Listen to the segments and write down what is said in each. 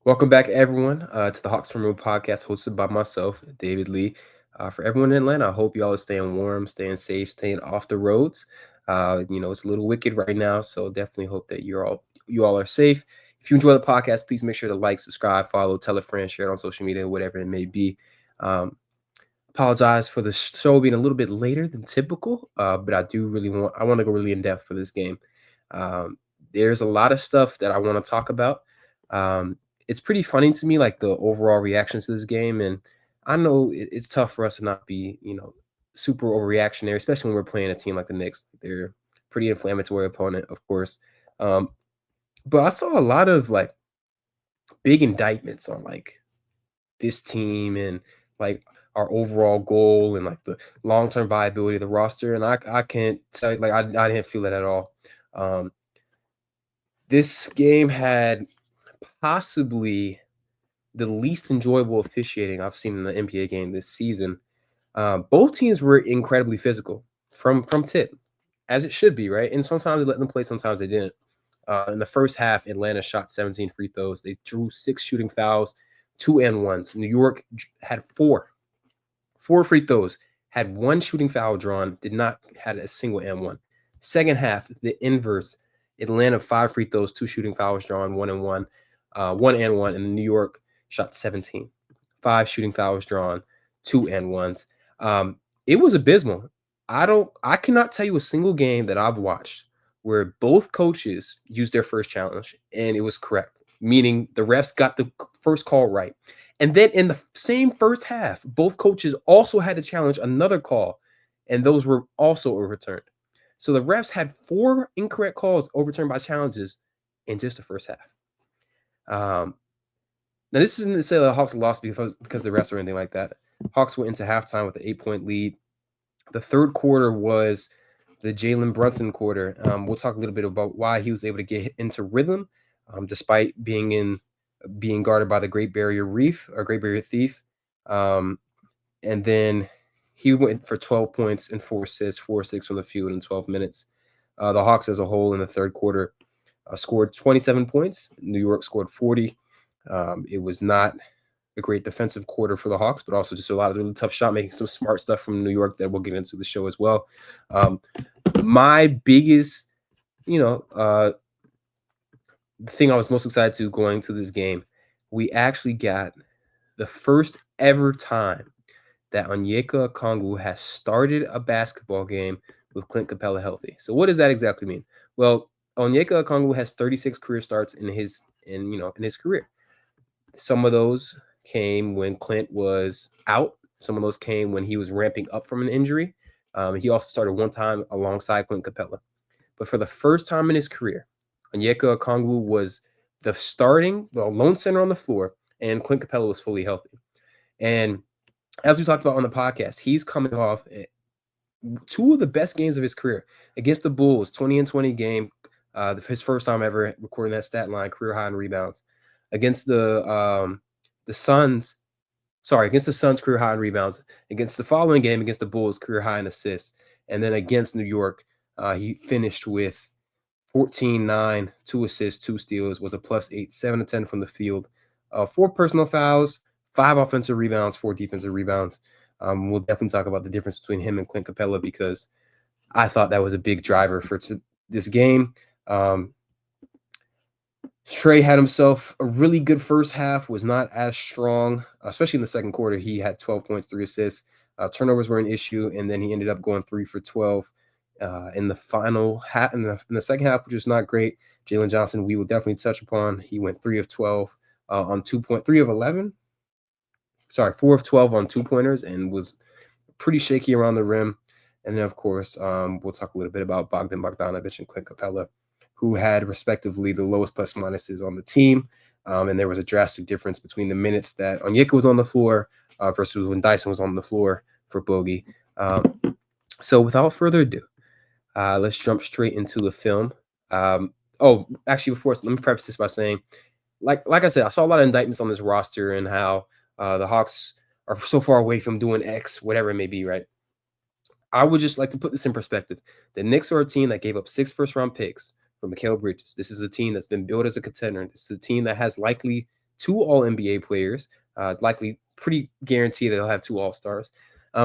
Welcome back, everyone, to the Hawks from Room podcast hosted by myself, David Lee. For everyone in Atlanta, I hope you all are staying warm, staying safe, staying off the roads. It's a little wicked right now, so definitely hope that you all are safe. If you enjoy the podcast, please make sure to like, subscribe, follow, tell a friend, share it on social media, whatever it may be. Um, Apologize for the show being a little bit later than typical, but I want to go really in depth for this game. Um, there's a lot of stuff that I want to talk about. It's pretty funny to me, like the overall reactions to this game, and I know it's tough for us to not be, super overreactionary, especially when we're playing a team like the Knicks. They're a pretty inflammatory opponent, of course. Um, but I saw a lot of like big indictments on like this team and like our overall goal and like the long term viability of the roster. And I can't tell you, like I didn't feel it at all. Um, this game had possibly the least enjoyable officiating I've seen in the NBA game this season. Both teams were incredibly physical from tip, as it should be, right? And sometimes they let them play, sometimes they didn't. In the first half, Atlanta shot 17 free throws. They drew 6 shooting fouls, 2 and 1s. New York had four free throws, had one shooting foul drawn, did not had a single and one. Second half, the inverse. Atlanta 5 free throws, 2 shooting fouls drawn, 1 and 1, 1 and 1, and New York shot 17. 5 shooting fouls drawn, 2 and 1s. It was abysmal. I cannot tell you a single game that I've watched where both coaches used their first challenge and it was correct, meaning the refs got the first call right. And then in the same first half, both coaches also had to challenge another call, and those were also overturned. So the refs had 4 incorrect calls overturned by challenges in just the first half. Now, this isn't to say the Hawks lost because the refs or anything like that. Hawks went into halftime with an 8-point lead. The third quarter was the Jalen Brunson quarter. We'll talk a little bit about why he was able to get into rhythm, despite being guarded by the Great Barrier Reef or Great Barrier Thief. Um, and then he went for 12 points and 4 assists, 4 6 from the field in 12 minutes. The Hawks as a whole in the third quarter scored 27 points. New York scored 40. It was not a great defensive quarter for the Hawks, but also just a lot of really tough shot making, some smart stuff from New York that we'll get into the show as well. My biggest, you know, the thing I was most excited to going to this game, we actually got the first ever time that Onyeka Okongwu has started a basketball game with Clint Capela healthy. So what does that exactly mean? Well, Onyeka Okongwu has 36 career starts in his career. Some of those came when Clint was out. Some of those came when he was ramping up from an injury. He also started one time alongside Clint Capela. But for the first time in his career, Onyeka Okongwu was the lone center on the floor, and Clint Capela was fully healthy. And as we talked about on the podcast, he's coming off two of the best games of his career against the Bulls, 20-20 game, his first time ever recording that stat line, career high in rebounds. Against the Suns, against the Suns, career high in rebounds. Against the following game, against the Bulls, career high in assists. And then against New York, he finished with 14, 9, 2 assists, 2 steals, was a +8, 7 to 10 from the field, 4 personal fouls, 5 offensive rebounds, 4 defensive rebounds. We'll definitely talk about the difference between him and Clint Capela because I thought that was a big driver for this game. Trae had himself a really good first half, was not as strong, especially in the second quarter. He had 12 points, 3 assists. Turnovers were an issue, and then he ended up going 3 for 12 in the final half. In the second half, which is not great. Jalen Johnson, we will definitely touch upon. He went 3 of 12 on 3 of 11. Sorry, 4 of 12 on 2 pointers and was pretty shaky around the rim. And then, of course, we'll talk a little bit about Bogdan Bogdanovic and Clint Capela, who had respectively the lowest plus minuses on the team. And there was a drastic difference between the minutes that Onyeka was on the floor versus when Dyson was on the floor for Bogi. So without further ado, let's jump straight into the film. Actually, before, let me preface this by saying, like I said, I saw a lot of indictments on this roster and how the Hawks are so far away from doing X, whatever it may be, right? I would just like to put this in perspective. The Knicks are a team that gave up 6 first-round picks for Mikal Bridges. This is a team that's been built as a contender. This is a team that has likely 2 All-NBA players, likely pretty guaranteed that they'll have 2 All-Stars.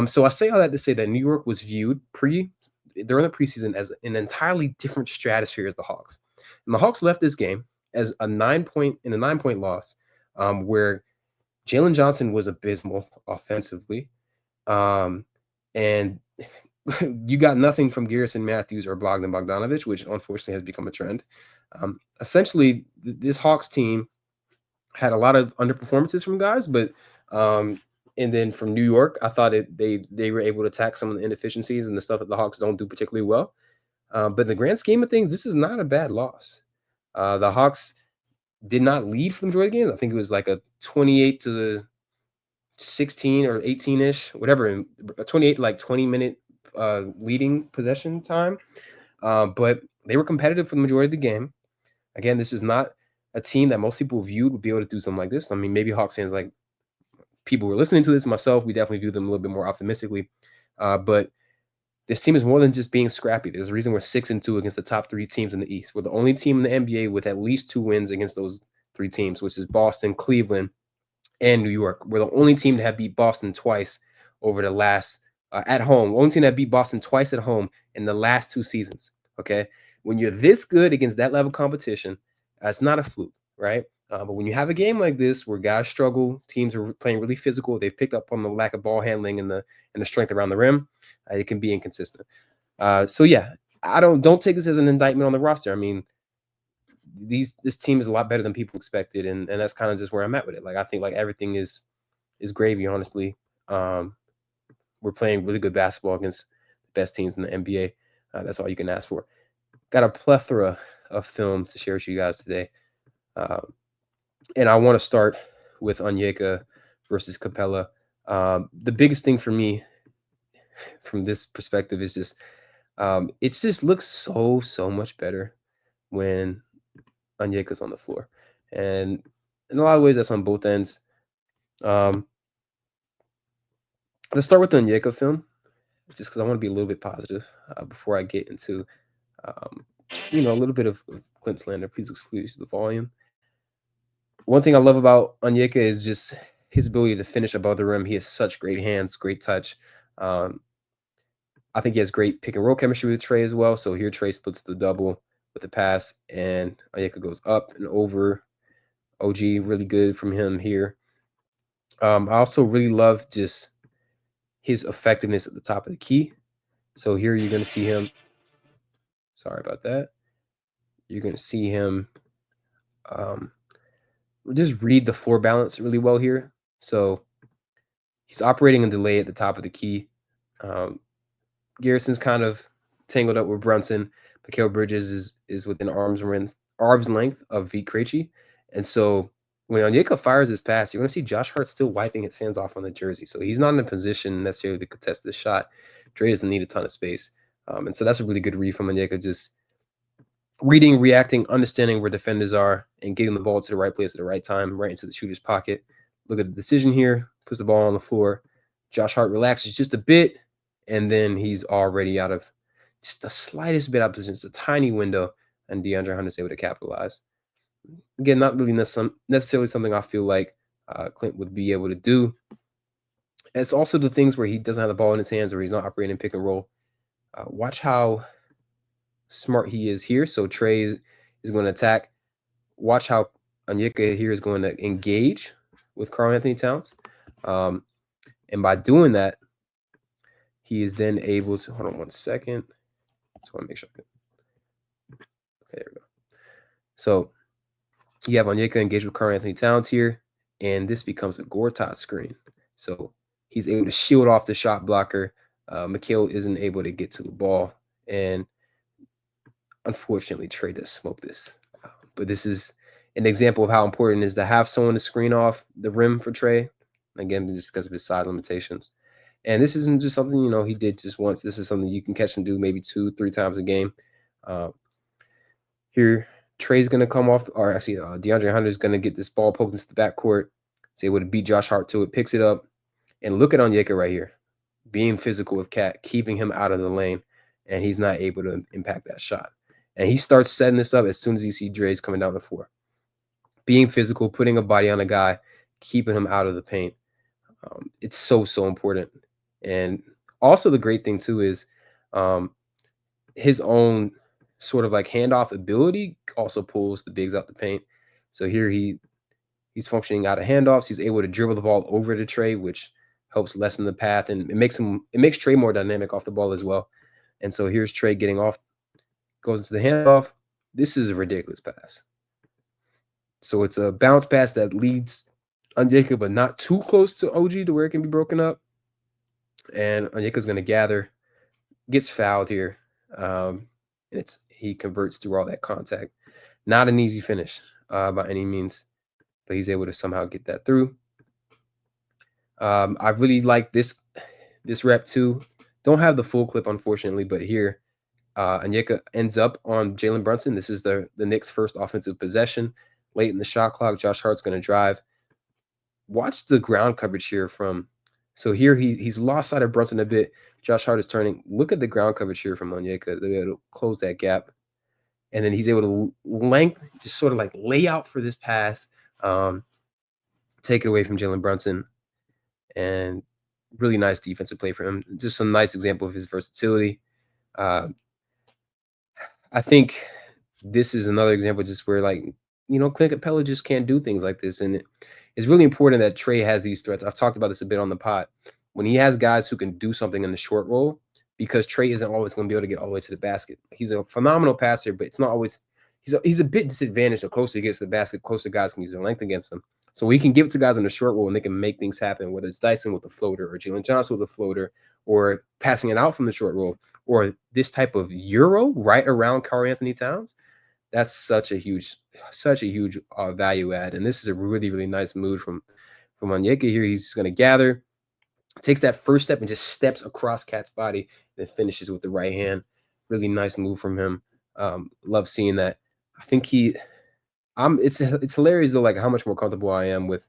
So I say all that to say that New York was viewed during the preseason as an entirely different stratosphere as the Hawks. And the Hawks left this game as a 9-point loss, where Jalen Johnson was abysmal offensively. And you got nothing from Garrison Matthews or Bogdan Bogdanovic, which unfortunately has become a trend. Essentially, this Hawks team had a lot of underperformances from guys, but and then from New York, I thought they were able to attack some of the inefficiencies and the stuff that the Hawks don't do particularly well. But in the grand scheme of things, this is not a bad loss. The Hawks did not lead for the majority of the game. I think it was like a 28 to 16 or 18-ish, whatever, 28 like 20-minute leading possession time. But they were competitive for the majority of the game. Again, this is not a team that most people viewed would be able to do something like this. I mean, maybe Hawks fans, like people who are listening to this, myself, we definitely view them a little bit more optimistically. But this team is more than just being scrappy. There's a reason we're 6-2 against the top 3 teams in the East. We're the only team in the NBA with at least 2 wins against those 3 teams, which is Boston, Cleveland, and New York. We're the only team to have beat Boston twice over the last at home. Only team that beat Boston twice at home in the last 2 seasons. Okay, when you're this good against that level of competition, it's not a fluke, right? But when you have a game like this where guys struggle, teams are playing really physical, they've picked up on the lack of ball handling and the strength around the rim, it can be inconsistent. So yeah, I don't take this as an indictment on the roster. I mean, this team is a lot better than people expected, and that's kind of just where I'm at with it. Like, I think like everything is gravy, honestly. We're playing really good basketball against the best teams in the NBA. That's all you can ask for. Got a plethora of film to share with you guys today. And I want to start with Onyeka versus Capela. The biggest thing for me from this perspective is just it just looks so much better when Onyeka's on the floor. And in a lot of ways, that's on both ends. Let's start with the Onyeka film, just because I want to be a little bit positive before I get into, a little bit of Clint slander. Please excuse the volume. One thing I love about Onyeka is just his ability to finish above the rim. He has such great hands, great touch. I think he has great pick and roll chemistry with Trae as well. So here Trae splits the double with the pass, and Onyeka goes up and over. OG, really good from him here. I also really love just his effectiveness at the top of the key. So here you're going to see him. Sorry about that. You're going to see him just read the floor balance really well here. So he's operating a delay at the top of the key. Garrison's kind of tangled up with Brunson. Mikal Bridges is within arm's length of Vit Krejci. And so when Onyeka fires his pass, you're going to see Josh Hart still wiping his hands off on the jersey. So he's not in a position necessarily to contest this shot. Trae doesn't need a ton of space. And so that's a really good read from Onyeka, just reading, reacting, understanding where defenders are, and getting the ball to the right place at the right time, right into the shooter's pocket. Look at the decision here, puts the ball on the floor. Josh Hart relaxes just a bit, and then he's already out of just the slightest bit out of position. It's a tiny window, and DeAndre Hunter's able to capitalize. Again, not really necessarily something I feel like Clint would be able to do. It's also the things where he doesn't have the ball in his hands or he's not operating pick and roll. Watch how smart he is here. So Trae is going to attack. Watch how Onyeka here is going to engage with Karl-Anthony Towns. And by doing that, he is then able to, hold on one second. Just want to make sure. Okay, there we go. So you have Onyeka engaged with Karl-Anthony Towns here, and this becomes a Gortat screen. So he's able to shield off the shot blocker. Mikal isn't able to get to the ball, and unfortunately, Trae does smoke this. But this is an example of how important it is to have someone to screen off the rim for Trae. Again, just because of his size limitations. And this isn't just something, he did just once. This is something you can catch and do maybe 2-3 times a game. Here, Trae's going to come off, or actually, DeAndre Hunter is going to get this ball poked into the backcourt. He's able to beat Josh Hart to it, picks it up. And look at Onyeka right here, being physical with Cat, keeping him out of the lane, and he's not able to impact that shot. And he starts setting this up as soon as he sees Dre's coming down the floor. being physical, putting a body on a guy, keeping him out of the paint. It's so important. And also the great thing too is um, his own sort of like handoff ability also pulls the bigs out the paint. So here he's functioning out of handoffs. He's able to dribble the ball over to Trae, which helps lessen the path, and it makes Trae more dynamic off the ball as well. And so here's Trae getting off, goes into the handoff. This is a ridiculous pass. So it's a bounce pass that leads Onyeka, but not too close to OG to where it can be broken up. And Onyeka's going to gather, gets fouled here. And he converts through all that contact. Not an easy finish by any means, but he's able to somehow get that through. I really like this rep too. Don't have the full clip, unfortunately, but here, Onyeka ends up on Jalen Brunson. This is the Knicks' first offensive possession. Late in the shot clock, Josh Hart's going to drive. Watch the ground coverage here from. So here he's lost sight of Brunson a bit. Josh Hart is turning. Look at the ground coverage here from Onyeka. They're able to close that gap. And then he's able to just sort of like lay out for this pass, take it away from Jalen Brunson. And really nice defensive play for him. Just a nice example of his versatility. I think this is another example just where, like, Clint Capela just can't do things like this. And it's really important that Trae has these threats. I've talked about this a bit on the pod. When he has guys who can do something in the short roll, because Trae isn't always going to be able to get all the way to the basket. He's a phenomenal passer, but it's not always – he's a bit disadvantaged the closer he gets to the basket, closer guys can use their length against him. So we can give it to guys in the short roll and they can make things happen, whether it's Dyson with a floater or Jalen Johnson with a floater or passing it out from the short roll or this type of Euro right around Karl-Anthony Towns. That's such a huge value add. And this is a really, really nice move from Onyeka here. He's going to gather, takes that first step and just steps across Cat's body and then finishes with the right hand. Really nice move from him. Love seeing that. I think it's hilarious though, like how much more comfortable I am with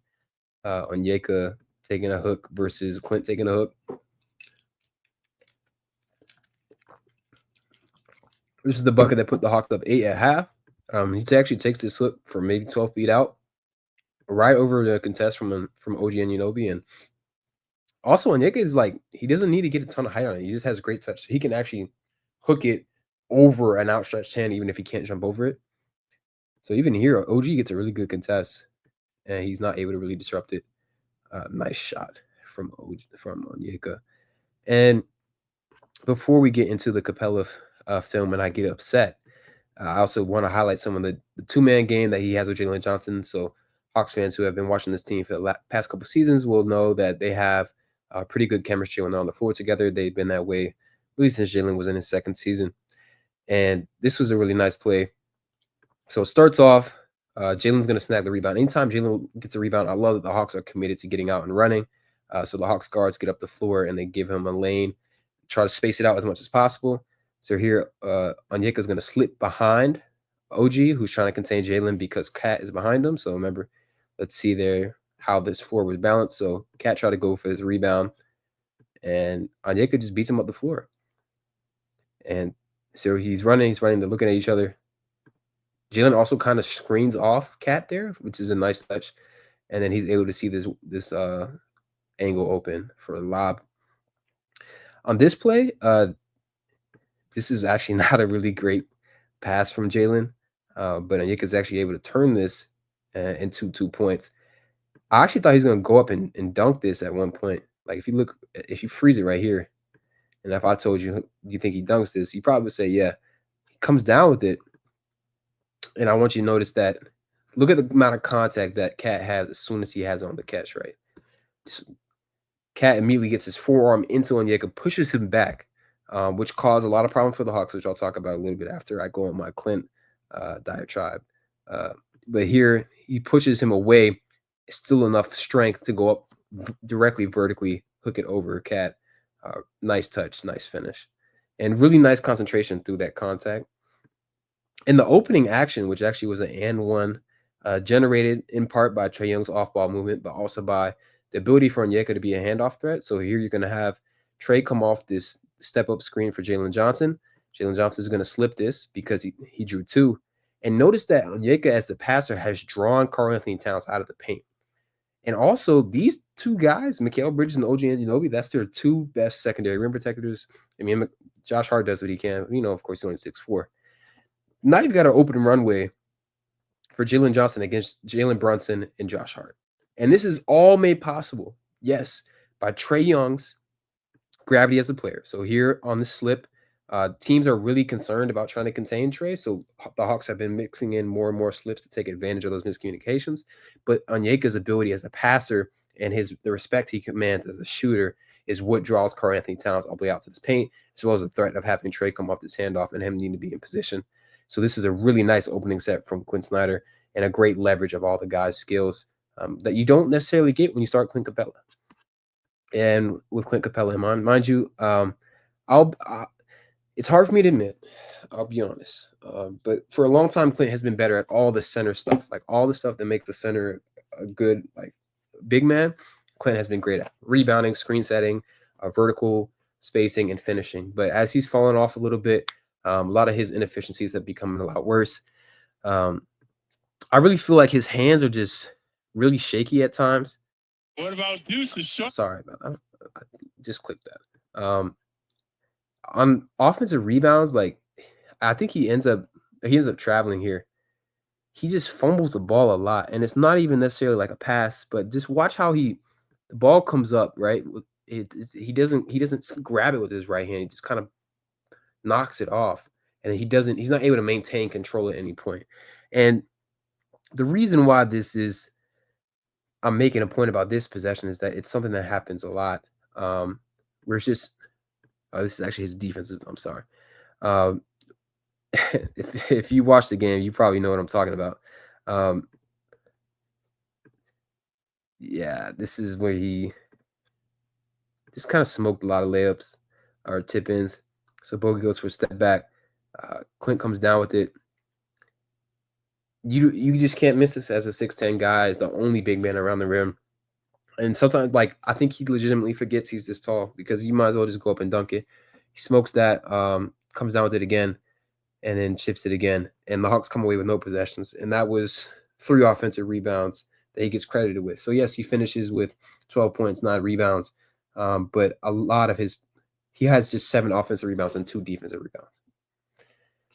Onyeka taking a hook versus Clint taking a hook. This is the bucket that put the Hawks up 8 at half. He actually takes this hook from maybe 12 feet out, right over the contest from OG Anunoby. And also Onyeka is like, he doesn't need to get a ton of height on it. He just has great touch. He can actually hook it over an outstretched hand, even if he can't jump over it. So even here, OG gets a really good contest, and he's not able to really disrupt it. Nice shot from Onyeka. And before we get into the Capela film and I get upset, I also want to highlight some of the two-man game that he has with Jalen Johnson. So Hawks fans who have been watching this team for the past couple seasons will know that they have pretty good chemistry when they're on the floor together. They've been that way really since Jalen was in his second season. And this was a really nice play. So it starts off, Jalen's going to snag the rebound. Anytime Jalen gets a rebound, I love that the Hawks are committed to getting out and running. So the Hawks guards get up the floor and they give him a lane, try to space it out as much as possible. So here, Onyeka is going to slip behind OG, who's trying to contain Jalen because Cat is behind him. So remember, let's see there how this floor was balanced. So Cat tried to go for his rebound, and Onyeka just beats him up the floor. And so he's running, they're looking at each other. Jalen also kind of screens off Cat there, which is a nice touch. And then he's able to see this angle open for a lob. On this play, this is actually not a really great pass from Jalen, but Onyeka is actually able to turn this into 2 points. I actually thought he was going to go up and dunk this at one point. Like if you freeze it right here, and if I told you think he dunks this, you probably would say, yeah. He comes down with it, and I want you to notice that. Look at the amount of contact that Cat has as soon as he has it on the catch, right? Cat immediately gets his forearm into Onyeka, pushes him back, which caused a lot of problems for the Hawks, which I'll talk about a little bit after I go on my Clint diatribe. But here, he pushes him away, still enough strength to go up directly vertically, hook it over Cat. Nice touch, nice finish. And really nice concentration through that contact. In the opening action, which actually was an and one, generated in part by Trae Young's off-ball movement, but also by the ability for Onyeka to be a handoff threat. So here you're going to have Trae come off this step-up screen for Jalen Johnson. Jalen Johnson is going to slip this because he drew 2. And notice that Onyeka, as the passer, has drawn Karl-Anthony Towns out of the paint. And also, these two guys, Mikal Bridges and OG Anunoby, that's their two best secondary rim protectors. I mean, Josh Hart does what he can. Of course, he's only 6'4". Now you've got an open runway for Jalen Johnson against Jalen Brunson and Josh Hart. And this is all made possible, yes, by Trae Young's gravity as a player. So here on this slip, teams are really concerned about trying to contain Trae. So the Hawks have been mixing in more and more slips to take advantage of those miscommunications. But Onyeka's ability as a passer and the respect he commands as a shooter is what draws Karl-Anthony Towns all the way out to this paint, as well as the threat of having Trae come off this handoff and him needing to be in position. So this is a really nice opening set from Quinn Snyder and a great leverage of all the guys' skills that you don't necessarily get when you start Clint Capela. And with Clint Capela in mind you, it's hard for me to admit, I'll be honest, but for a long time, Clint has been better at all the center stuff, like all the stuff that makes the center a good big man. Clint has been great at rebounding, screen setting, vertical spacing, and finishing. But as he's fallen off a little bit, a lot of his inefficiencies have become a lot worse. I really feel like his hands are just really shaky at times. What about Deuce's shot? Sorry about that. I just clicked that. On offensive rebounds, I think he ends up traveling here. He just fumbles the ball a lot, and it's not even necessarily like a pass, but just watch how the ball comes up, right? He doesn't grab it with his right hand. He just kind of knocks it off, and he's not able to maintain control at any point. And the reason why I'm making a point about this possession is that it's something that happens a lot. Where it's just, this is actually his defensive. I'm sorry. If you watch the game, you probably know what I'm talking about. Yeah, this is where he just kind of smoked a lot of layups or tip-ins. So Bogi goes for a step back. Clint comes down with it. You just can't miss this as a 6'10" guy. Is the only big man around the rim. And sometimes, I think he legitimately forgets he's this tall because you might as well just go up and dunk it. He smokes that, comes down with it again, and then chips it again. And the Hawks come away with no possessions. And that was 3 offensive rebounds that he gets credited with. So, yes, he finishes with 12 points, 9 rebounds. But a lot of he has just 7 offensive rebounds and 2 defensive rebounds.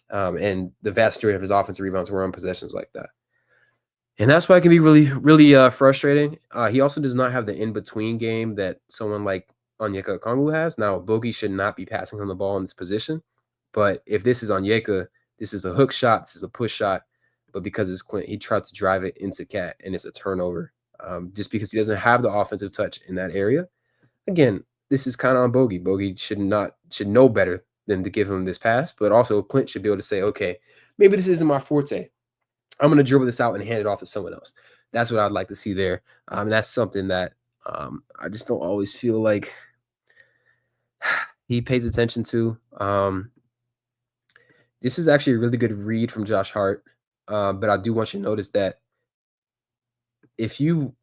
And the vast majority of his offensive rebounds were on possessions like that. And that's why it can be really, really frustrating. He also does not have the in-between game that someone like Onyeka Okongwu has. Now, Bogi should not be passing him the ball in this position. But if this is Onyeka, this is a hook shot, this is a push shot. But because it's Clint, he tries to drive it into Cat, and it's a turnover just because he doesn't have the offensive touch in that area. Again, this is kind of on Bogi. Bogi should know better than to give him this pass. But also, Clint should be able to say, okay, maybe this isn't my forte. I'm going to dribble this out and hand it off to someone else. That's what I'd like to see there. And that's something that I just don't always feel like he pays attention to. This is actually a really good read from Josh Hart. But I do want you to notice that if you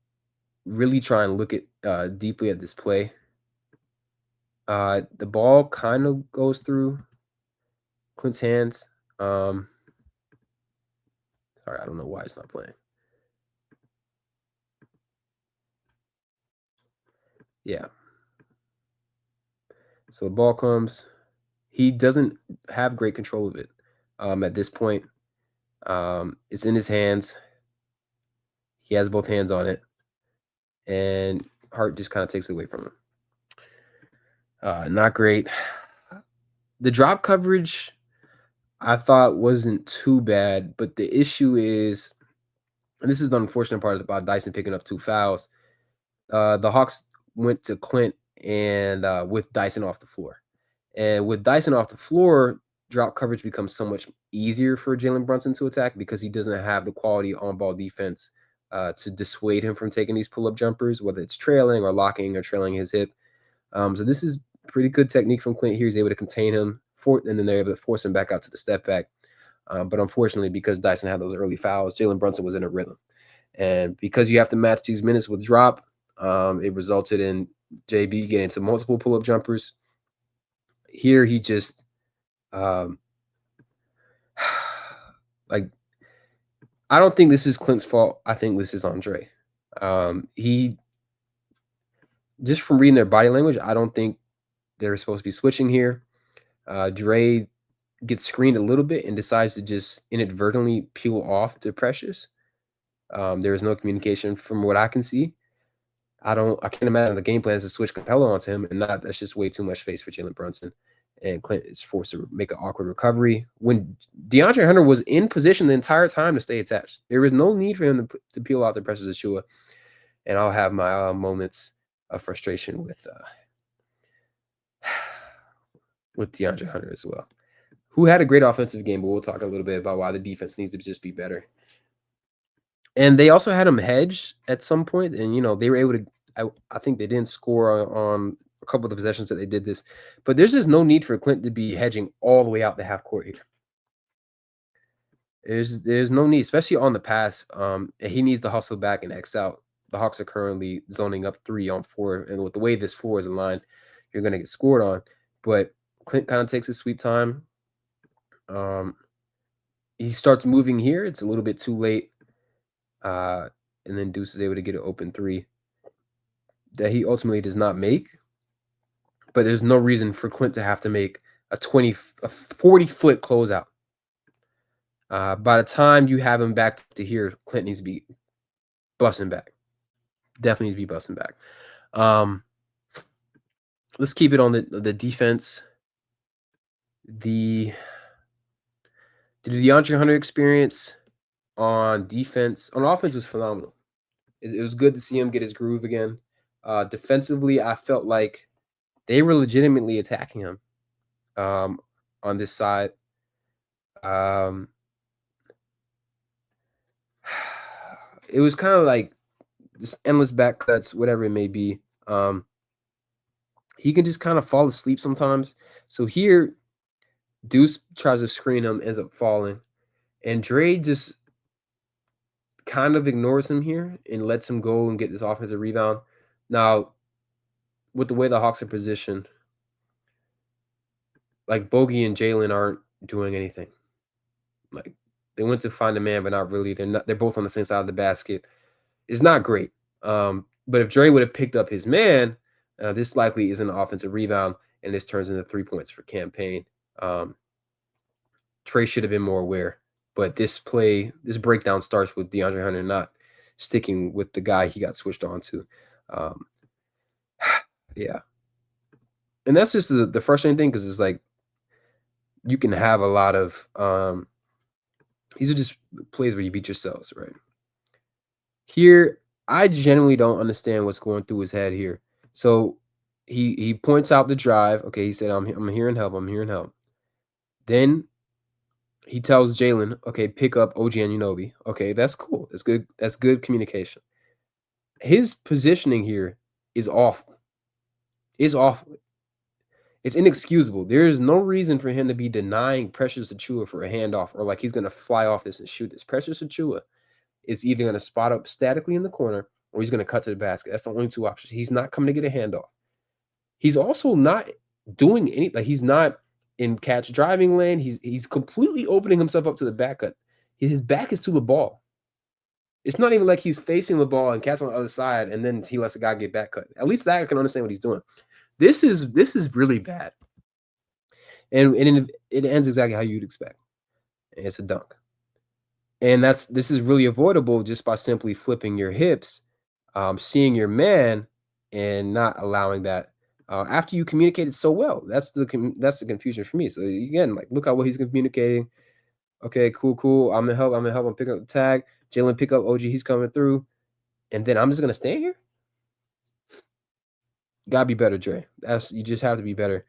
really try and look at deeply at this play, the ball kind of goes through Clint's hands. Sorry, I don't know why it's not playing. Yeah. So the ball comes. He doesn't have great control of it at this point. It's in his hands. He has both hands on it. And Hart just kind of takes it away from him. Not great. The drop coverage, I thought, wasn't too bad. But the issue is, and this is the unfortunate part about Dyson picking up 2 fouls, the Hawks went to Clint and with Dyson off the floor. And with Dyson off the floor, drop coverage becomes so much easier for Jalen Brunson to attack because he doesn't have the quality on-ball defense to dissuade him from taking these pull-up jumpers, whether it's trailing or locking or trailing his hip. So this is pretty good technique from Clint here. He's able to contain him, and then they're able to force him back out to the step back. But unfortunately, because Dyson had those early fouls, Jalen Brunson was in a rhythm. And because you have to match these minutes with drop, it resulted in JB getting to multiple pull-up jumpers. Here he just I don't think this is Clint's fault. I think this is Andre. He just from reading their body language, I don't think they're supposed to be switching here. Dre gets screened a little bit and decides to just inadvertently peel off to Precious. There is no communication from what I can see. I can't imagine the game plan is to switch Capela onto him, and that's just way too much space for Jalen Brunson. And Clint is forced to make an awkward recovery when DeAndre Hunter was in position the entire time to stay attached. There was no need for him to peel out the Precious Achua. And I'll have my moments of frustration with DeAndre Hunter as well, who had a great offensive game, but we'll talk a little bit about why the defense needs to just be better. And they also had him hedge at some point, and they were able to. I think they didn't score on a couple of the possessions that they did this, but there's just no need for Clint to be hedging all the way out the half court here. There's no need, especially on the pass. He needs to hustle back and X out. The Hawks are currently zoning up 3 on 4, and with the way this floor is aligned, you're going to get scored on. But Clint kind of takes his sweet time. He starts moving here. It's a little bit too late. And then Deuce is able to get an open 3 that he ultimately does not make. But there's no reason for Clint to have to make a 40-foot closeout. By the time you have him back to here, Clint needs to be busting back. Definitely needs to be busting back. Let's keep it on the defense. The DeAndre Hunter experience on defense, on offense was phenomenal. It was good to see him get his groove again. Defensively, I felt like they were legitimately attacking him on this side. It was kind of like just endless back cuts, whatever it may be. He can just kind of fall asleep sometimes. So here, Deuce tries to screen him, ends up falling. And Dre just kind of ignores him here and lets him go and get this offensive rebound. Now, with the way the Hawks are positioned, like Bogi and Jalen aren't doing anything. Like they went to find a man, but not really. They're both on the same side of the basket. It's not great. But if Dre would have picked up his man, this likely is an offensive rebound, and this turns into 3 points for Campaign. Trae should have been more aware, but this breakdown starts with DeAndre Hunter not sticking with the guy he got switched on to. Yeah. And that's just the frustrating thing, because it's like you can have a lot of these are just plays where you beat yourselves, right? Here, I genuinely don't understand what's going through his head here. So he points out the drive. Okay, he said, I'm here and help. I'm here and help. Then he tells Jalen, okay, pick up OG Anunoby. Okay, that's cool. That's good. That's good communication. His positioning here is awful. It's awful. It's inexcusable. There is no reason for him to be denying Precious Achua for a handoff, or like he's going to fly off this and shoot this. Precious Achua is either going to spot up statically in the corner, or he's going to cut to the basket. That's the only 2 options. He's not coming to get a handoff. He's also not doing he's not in catch driving lane. He's completely opening himself up to the back cut. His back is to the ball. It's not even like he's facing the ball and catching on the other side, and then he lets the guy get back cut. At least that I can understand what he's doing. This is really bad. And it ends exactly how you'd expect. And it's a dunk. And this is really avoidable just by simply flipping your hips, seeing your man, and not allowing that. After you communicated so well, that's the confusion for me. So again, like look at what he's communicating. Okay, cool. I'm gonna help. I'm picking up the tag. Jalen pick up OG. He's coming through, and then I'm just gonna stand here. Gotta be better, Dre. You just have to be better.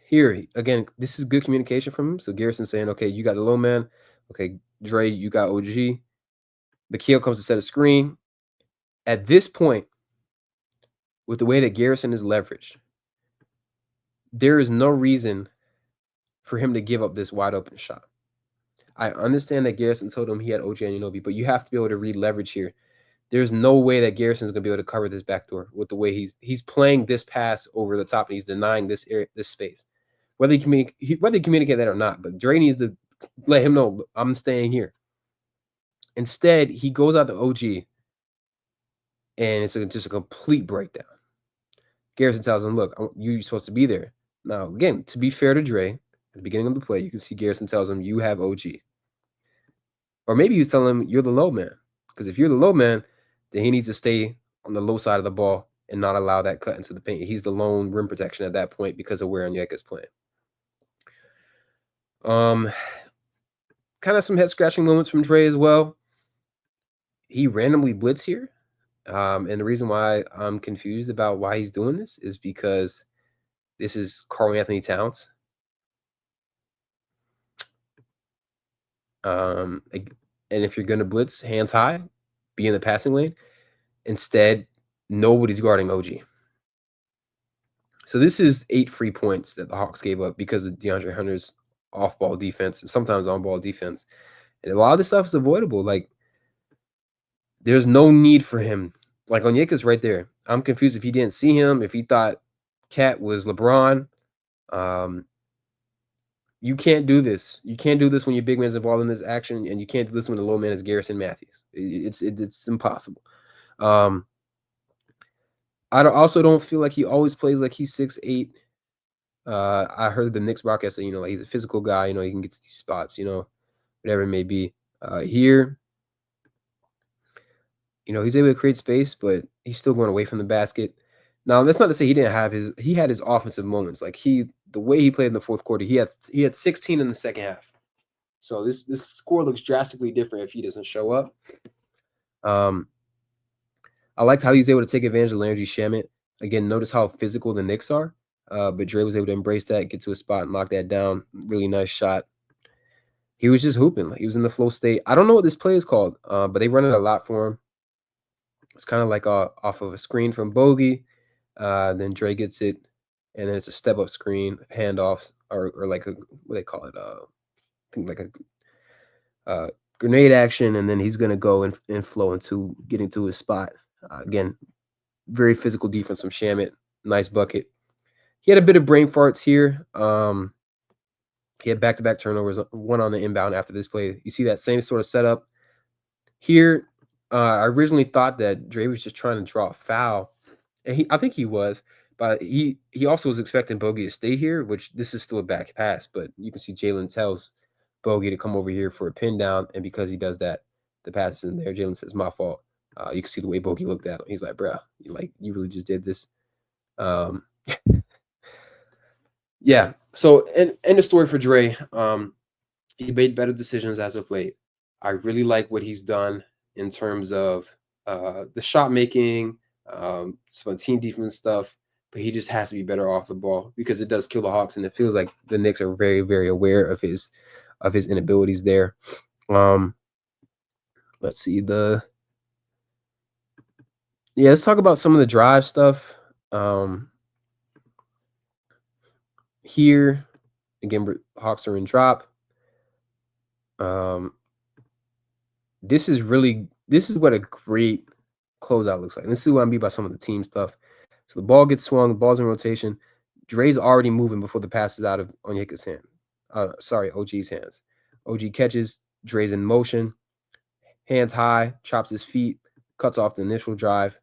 Here again, this is good communication from him. So Garrison's saying, okay, you got the low man. Okay, Dre, you got OG. Mikhail comes to set a screen. At this point, with the way that Garrison is leveraged, there is no reason for him to give up this wide open shot. I understand that Garrison told him he had OG Anunoby, but you have to be able to read leverage here. There's no way that Garrison's going to be able to cover this backdoor with the way he's playing this pass over the top, and he's denying this space. Whether he communicate that or not, but Dre needs to let him know, I'm staying here. Instead, he goes out to OG, and it's just a complete breakdown. Garrison tells him, "Look, you're supposed to be there." Now, again, to be fair to Dre, at the beginning of the play, you can see Garrison tells him, "You have OG," or maybe he's telling him, "You're the low man," because if you're the low man, then he needs to stay on the low side of the ball and not allow that cut into the paint. He's the lone rim protection at that point because of where Onyeka's playing. Kind of some head scratching moments from Trae as well. He randomly blitz here. And the reason why I'm confused about why he's doing this is because this is Karl Anthony Towns. And if you're going to blitz, hands high, be in the passing lane. Instead, nobody's guarding OG. So this is 8 free points that the Hawks gave up because of DeAndre Hunter's off-ball defense and sometimes on-ball defense. And a lot of this stuff is avoidable. Like, there's no need for him. Like, Onyeka's right there. I'm confused if he didn't see him, if he thought Cat was LeBron. You can't do this. You can't do this when your big man's involved in this action, and you can't do this when the low man is Garrison Matthews. It's impossible. I also don't feel like he always plays like he's 6'8". I heard the Knicks broadcast say, like he's a physical guy. He can get to these spots. Whatever it may be. Here, he's able to create space, but he's still going away from the basket. Now, that's not to say he didn't have he had his offensive moments. Like the way he played in the fourth quarter, he had 16 in the second half. So this score looks drastically different if he doesn't show up. I liked how he was able to take advantage of Landry Shamet. Again, notice how physical the Knicks are. But Dre was able to embrace that, get to a spot, and lock that down. Really nice shot. He was just hooping. Like he was in the flow state. I don't know what this play is called, but they run it a lot for him. It's kind of like off of a screen from Bogi. Then Dre gets it, and then it's a step-up screen, handoffs, or like what do they call it? I think like a grenade action, and then he's going to go and flow into getting to his spot. Again, very physical defense from Shamet. Nice bucket. He had a bit of brain farts here. He had back-to-back turnovers, one on the inbound after this play. You see that same sort of setup here. I originally thought that Dre was just trying to draw a foul, and I think he was, but he also was expecting Bogi to stay here, which this is still a back pass, but you can see Jalen tells Bogi to come over here for a pin down, and because he does that, the pass is in there. Jalen says, "My fault." You can see the way Bogi looked at him. He's like, "Bro, you really just did this." Yeah. So, and the story for Dre, he made better decisions as of late. I really like what he's done in terms of the shot making, some team defense stuff, but he just has to be better off the ball because it does kill the Hawks, and it feels like the Knicks are very, very aware of his inabilities there. Let's see let's talk about some of the drive stuff. Here, again, Hawks are in drop. This is what a great closeout looks like. And this is what I mean by some of the team stuff. So the ball gets swung, the ball's in rotation. Dre's already moving before the pass is out of Onyeka's hand. OG's hands. OG catches, Dre's in motion, hands high, chops his feet, cuts off the initial drive.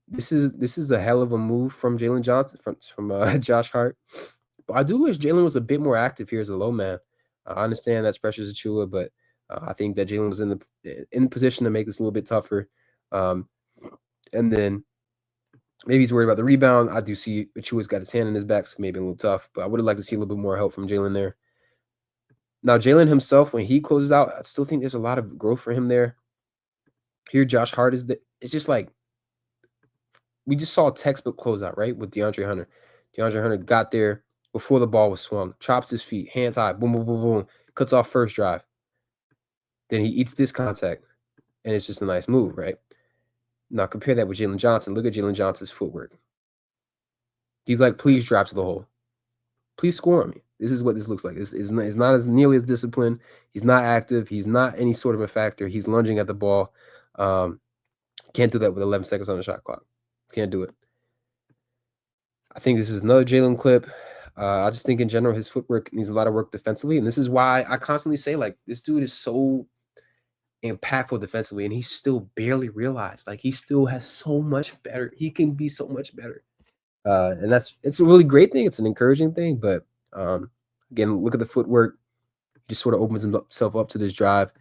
This is a hell of a move from Jalen Johnson, from Josh Hart. But I do wish Jalen was a bit more active here as a low man. I understand that's pressures Achua, but I think that Jalen was in position to make this a little bit tougher. And then maybe he's worried about the rebound. I do see Achua's got his hand in his back, so maybe a little tough. But I would have liked to see a little bit more help from Jalen there. Now, Jalen himself, when he closes out, I still think there's a lot of growth for him there. Here, Josh Hart it's just like we just saw a textbook closeout, right, with DeAndre Hunter. DeAndre Hunter got there before the ball was swung, chops his feet, hands high, boom, boom, boom, boom, cuts off first drive. Then he eats this contact, and it's just a nice move, right? Now compare that with Jalen Johnson. Look at Jalen Johnson's footwork. He's like, please drive to the hole. Please score on me. This is what this looks like. It's not as nearly as disciplined. He's not active. He's not any sort of a factor. He's lunging at the ball. Can't do that with 11 seconds on the shot clock. Can't do it. I think this is another Jalen clip. I just think in general his footwork needs a lot of work defensively, and this is why I constantly say, like, this dude is so impactful defensively, and he's still barely realized. Like he still has so much better. He can be so much better. And it's a really great thing. It's an encouraging thing. But again, look at the footwork. He just sort of opens himself up to this drive,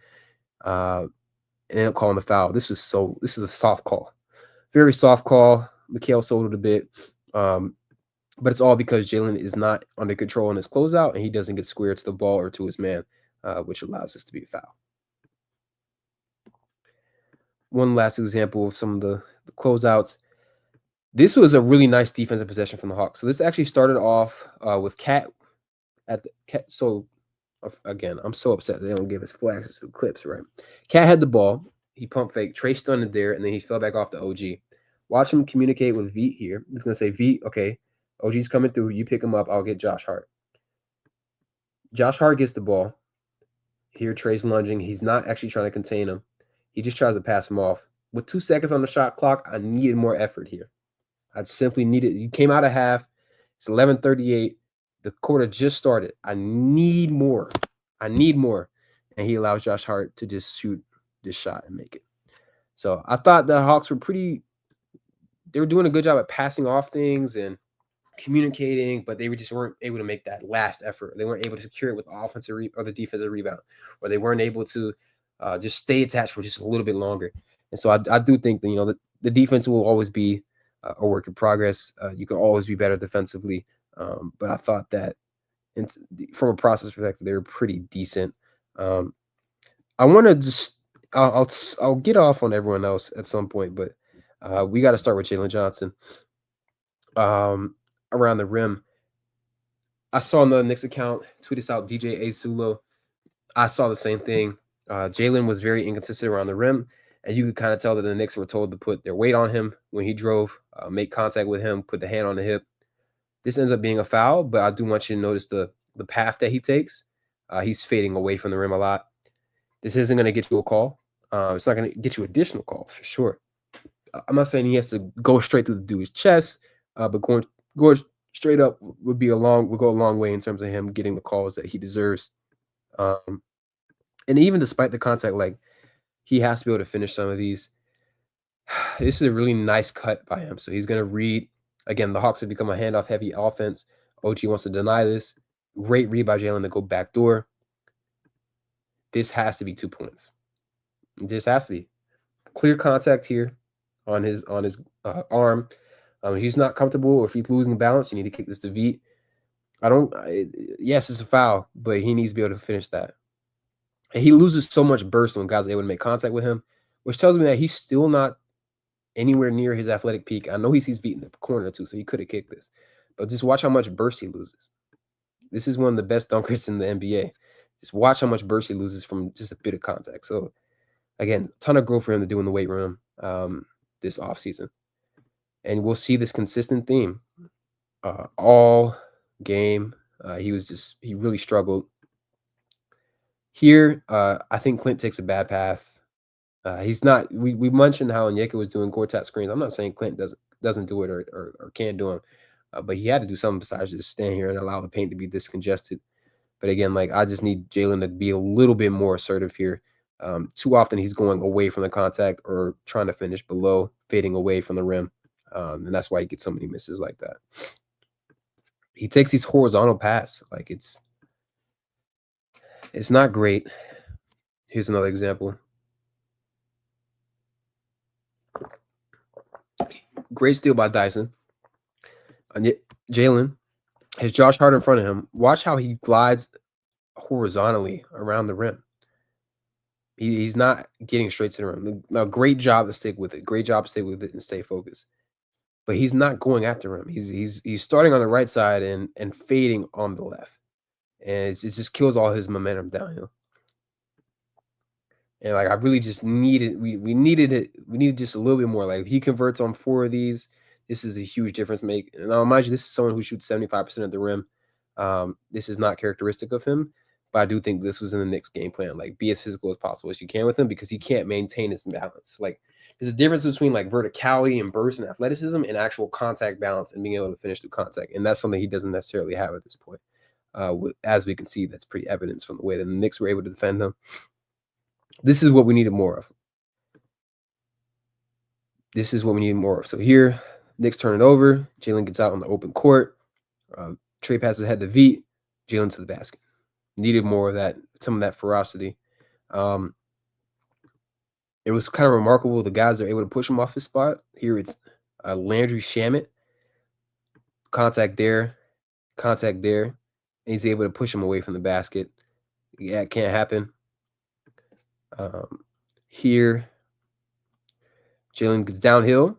and ended up calling the foul. This is a soft call, very soft call. Mikal sold it a bit, but it's all because Jalen is not under control in his closeout, and he doesn't get square to the ball or to his man, which allows this to be a foul. One last example of some of the closeouts. This was a really nice defensive possession from the Hawks. So this actually started off with Cat at the Cat. So again, I'm so upset they don't give us full access to the clips, right? Cat had the ball. He pump fake. Trae stunned it there, and then he fell back off the OG. Watch him communicate with Veet here. He's going to say, Veet, okay, OG's coming through. You pick him up. I'll get Josh Hart. Josh Hart gets the ball. Here, Trae's lunging. He's not actually trying to contain him. He just tries to pass him off. With 2 seconds on the shot clock, I needed more effort here. I simply needed. You came out of half. It's 11:38. The quarter just started. I need more. And he allows Josh Hart to just shoot this shot and make it. So I thought the Hawks were they were doing a good job at passing off things and communicating, but they just weren't able to make that last effort. They weren't able to secure it with the offensive or the defensive rebound, or they weren't able to just stay attached for just a little bit longer. And so I do think that, the defense will always be a work in progress. You can always be better defensively. But I thought that from a process perspective, they were pretty decent. I want to just I'll get off on everyone else at some point, but we got to start with Jalen Johnson. Around the rim, I saw on the Knicks account tweet this out, DJ Azulo. I saw the same thing. Jalen was very inconsistent around the rim, and you could kind of tell that the Knicks were told to put their weight on him when he drove, make contact with him, put the hand on the hip. This ends up being a foul, but I do want you to notice the path that he takes. He's fading away from the rim a lot. This isn't going to get you a call. It's not going to get you additional calls for sure. I'm not saying he has to go straight to the dude's chest, but going straight up would go a long way in terms of him getting the calls that he deserves. And even despite the contact, like he has to be able to finish some of these. This is a really nice cut by him. So he's going to read. Again, the Hawks have become a handoff-heavy offense. OG wants to deny this. Great read by Jalen to go backdoor. This has to be 2 points. This has to be clear contact here on his arm. He's not comfortable, or if he's losing balance, you need to kick this to Veet. Yes, it's a foul, but he needs to be able to finish that. And he loses so much burst when guys are able to make contact with him, which tells me that he's still not anywhere near his athletic peak. I know he sees Veet in the corner too, so he could have kicked this. But just watch how much burst he loses. This is one of the best dunkers in the NBA. Just watch how much burst he loses from just a bit of contact. So, again, a ton of growth for him to do in the weight room this offseason. And we'll see this consistent theme all game. He really struggled. Here, I think Clint takes a bad path. He's not. We mentioned how Onyeka was doing quartet screens. I'm not saying Clint doesn't do it or can't do them, but he had to do something besides just stand here and allow the paint to be this congested. But again, like I just need Jalen to be a little bit more assertive here. Too often he's going away from the contact or trying to finish below, fading away from the rim, and that's why he gets so many misses like that. He takes these horizontal passes, like it's not great. Here's another example. Great steal by Dyson. And Jalen has Josh Hart in front of him. Watch how he glides horizontally around the rim. He's not getting straight to the rim. Now, great job to stick with it. Great job to stay with it and stay focused. But he's not going after him. He's starting on the right side and fading on the left. And it just kills all his momentum downhill. And like I really just needed we needed it. We needed just a little bit more. Like if he converts on 4 of these, this is a huge difference make. And I'll mind you, this is someone who shoots 75% of the rim. This is not characteristic of him, but I do think this was in the Knicks game plan. Like be as physical as possible as you can with him because he can't maintain his balance. Like there's a difference between like verticality and burst and athleticism and actual contact balance and being able to finish through contact. And that's something he doesn't necessarily have at this point. As we can see, that's pretty evident from the way that the Knicks were able to defend him. This is what we needed more of. This is what we needed more of. So here, Knicks turn it over. Jalen gets out on the open court. Trae passes ahead to Veet. Jalen to the basket. Needed more of that, some of that ferocity. It was kind of remarkable. The guys are able to push him off his spot. Here it's Landry Shamet. Contact there, and he's able to push him away from the basket. Yeah, it can't happen. Here, Jalen gets downhill.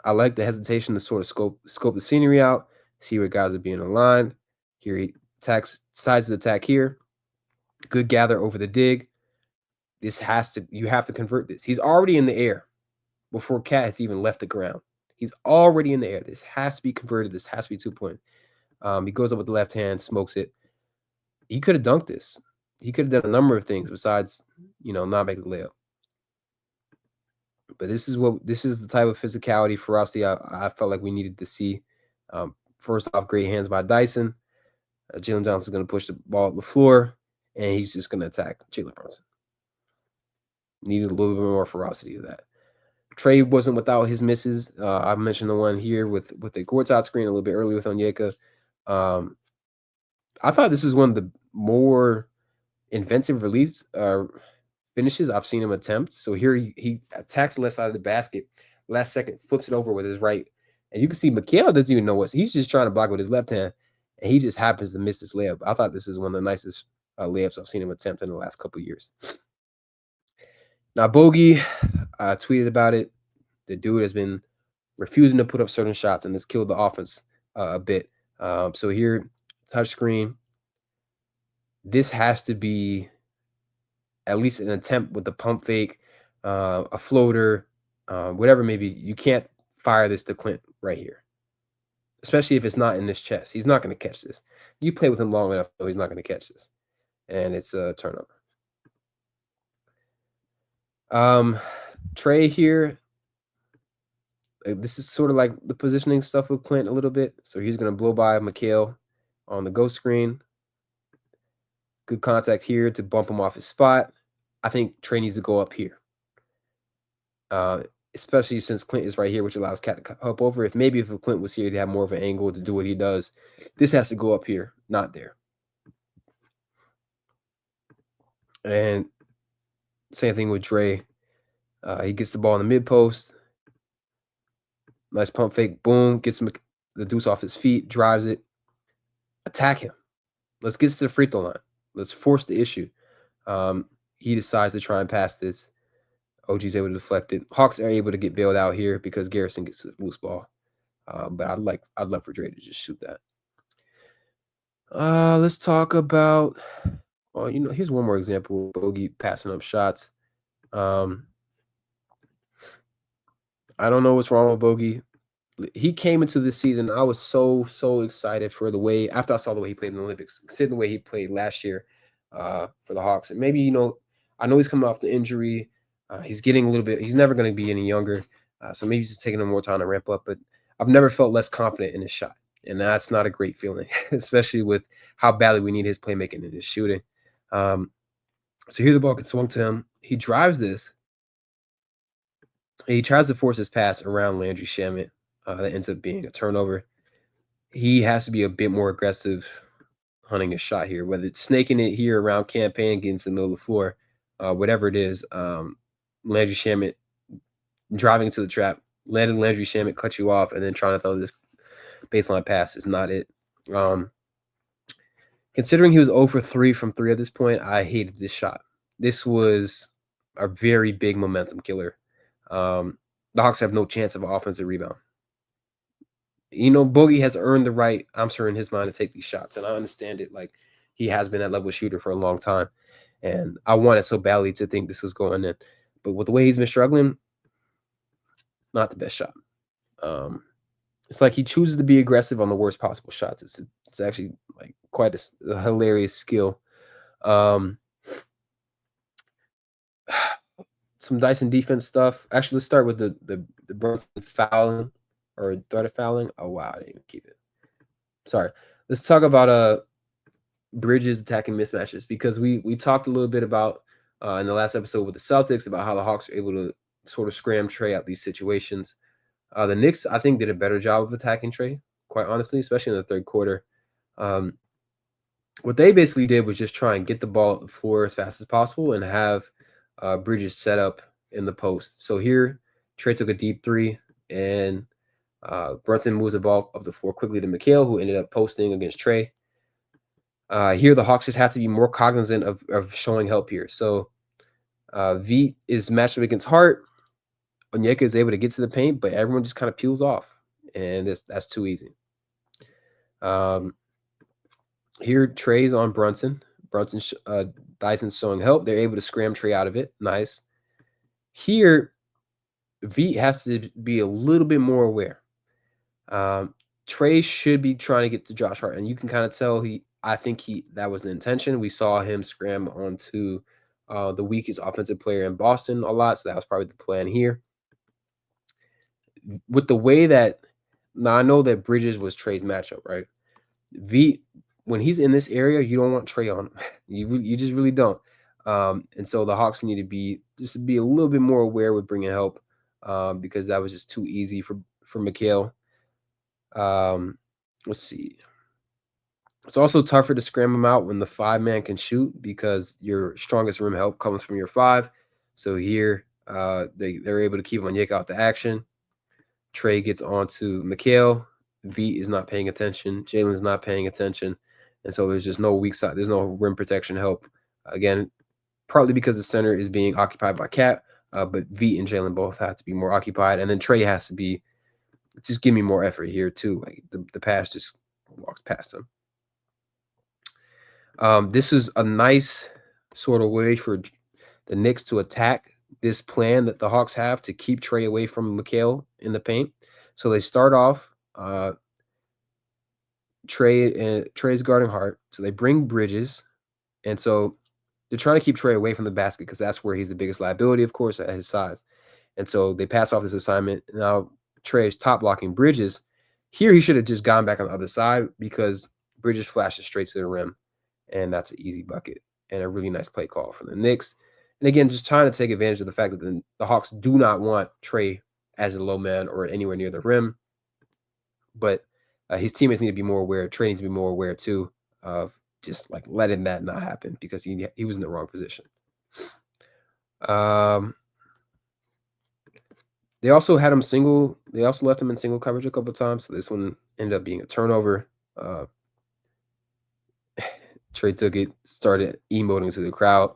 I like the hesitation to sort of scope the scenery out, see where guys are being aligned. Here he decides to attack here. Good gather over the dig. You have to convert this. He's already in the air before Cat has even left the ground. He's already in the air. This has to be converted. This has to be 2-point. He goes up with the left hand, smokes it. He could have dunked this. He could have done a number of things besides, not make the layup. But this is the type of physicality, ferocity I felt like we needed to see. First off, great hands by Dyson. Jalen Johnson's going to push the ball up the floor, and he's just going to attack Jalen Brunson. Needed a little bit more ferocity of that. Trae wasn't without his misses. I mentioned the one here with the courtside screen a little bit earlier with Onyeka. I thought this is one of the more inventive release finishes I've seen him attempt. So here he attacks the left side of the basket. Last second, flips it over with his right. And you can see Capela doesn't even know what. He's just trying to block with his left hand, and he just happens to miss this layup. I thought this is one of the nicest layups I've seen him attempt in the last couple of years. Now, Bogi tweeted about it. The dude has been refusing to put up certain shots, and this killed the offense a bit. So here, touch screen. This has to be at least an attempt with the pump fake, a floater, whatever maybe. You can't fire this to Clint right here, especially if it's not in this chest. He's not going to catch this. You play with him long enough, though, he's not going to catch this. And it's a turnover. Trae here. This is sort of like the positioning stuff with Clint a little bit. So he's going to blow by McHale on the ghost screen. Good contact here to bump him off his spot. I think Trae needs to go up here. Especially since Clint is right here, which allows Cat to hop over. If Clint was here, he'd have more of an angle to do what he does. This has to go up here, not there. And same thing with Trae. He gets the ball in the mid post. Nice pump fake. Boom. Gets him the deuce off his feet. Drives it. Attack him. Let's get to the free throw line. Let's force the issue. He decides to try and pass this. OG's able to deflect it. Hawks are able to get bailed out here because Garrison gets the loose ball. But I'd love for Dre to just shoot that. Let's talk about. Well, here's one more example. Bogi passing up shots. I don't know what's wrong with Bogi. He came into this season. I was so excited for the way after I saw the way he played in the Olympics, considering the way he played last year for the Hawks. And maybe I know he's coming off the injury. He's getting a little bit. He's never going to be any younger, so maybe he's just taking him more time to ramp up. But I've never felt less confident in his shot, and that's not a great feeling, especially with how badly we need his playmaking and his shooting. So here the ball gets swung to him. He drives this. He tries to force his pass around Landry Shamet. That ends up being a turnover. He has to be a bit more aggressive hunting his shot here, whether it's snaking it here around campaign, getting to the middle of the floor, whatever it is. Landry Shamet driving into the trap, landing Landry Shamet, cut you off, and then trying to throw this baseline pass is not it. Considering he was 0 for 3 from 3 at this point, I hated this shot. This was a very big momentum killer. The Hawks have no chance of an offensive rebound. Bogi has earned the right, I'm sure, in his mind to take these shots, and I understand it. Like, he has been that level shooter for a long time, and I wanted so badly to think this was going in. But with the way he's been struggling, not the best shot. It's like he chooses to be aggressive on the worst possible shots. It's actually like quite a hilarious skill. Some Dyson defense stuff. Actually, let's start with the Brunson fouling or threat of fouling. Oh wow, I didn't even keep it. Sorry. Let's talk about Bridges attacking mismatches, because we talked a little bit about in the last episode with the Celtics about how the Hawks are able to sort of scram Trae out these situations. The Knicks, I think, did a better job of attacking Trae, quite honestly, especially in the third quarter. Um, what they basically did was just try and get the ball at the floor as fast as possible and have Bridges set up in the post. So here, Trae took a deep three, and Brunson moves the ball up the floor quickly to Mikal, who ended up posting against Trae. Here, the Hawks just have to be more cognizant of showing help here. So V is matched up against Hart. Onyeka is able to get to the paint, but everyone just kind of peels off, and that's too easy. Here, Trae's on Brunson. Dyson's showing help. They're able to scram Trae out of it. Nice. Here, V has to be a little bit more aware. Trae should be trying to get to Josh Hart, and you can kind of tell I think that was the intention. We saw him scram onto the weakest offensive player in Boston a lot, so that was probably the plan here. With the way that now I know that Bridges was Trae's matchup, right? V, when he's in this area, you don't want Trae on him. You just really don't. And so the Hawks need to be a little bit more aware with bringing help, because that was just too easy for Mikal. Let's see. It's also tougher to scram them out when the 5-man can shoot because your strongest rim help comes from your 5. So here, they're able to keep Onyeka out the action. Trae gets onto Mikal. V is not paying attention. Jalen's not paying attention. And so there's just no weak side. There's no rim protection help. Again, partly because the center is being occupied by Cap, but V and Jalen both have to be more occupied. And then Trae has to just give me more effort here too. Like the pass just walks past him. This is a nice sort of way for the Knicks to attack this plan that the Hawks have to keep Trae away from Mikal in the paint. So they start off Trae's guarding Hart. So they bring Bridges. And so they're trying to keep Trae away from the basket because that's where he's the biggest liability, of course, at his size. And so they pass off this assignment. Now Trae is top blocking Bridges. Here he should have just gone back on the other side because Bridges flashes straight to the rim. And that's an easy bucket and a really nice play call for the Knicks. And again, just trying to take advantage of the fact that the Hawks do not want Trae as a low man or anywhere near the rim. But his teammates need to be more aware. Trae needs to be more aware too of just like letting that not happen because he was in the wrong position. They also had him single. They also left him in single coverage a couple of times. So this one ended up being a turnover. Trae took it, started emoting to the crowd.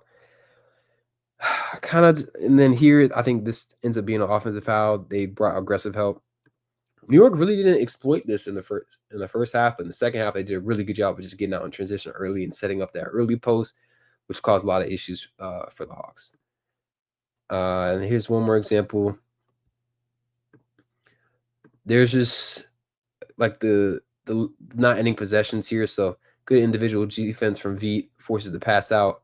And then here, I think this ends up being an offensive foul. They brought aggressive help. New York really didn't exploit this in the first half, but in the second half, they did a really good job of just getting out in transition early and setting up that early post, which caused a lot of issues for the Hawks. And here's one more example. There's just like the not ending possessions here, so good individual defense from V forces the pass out.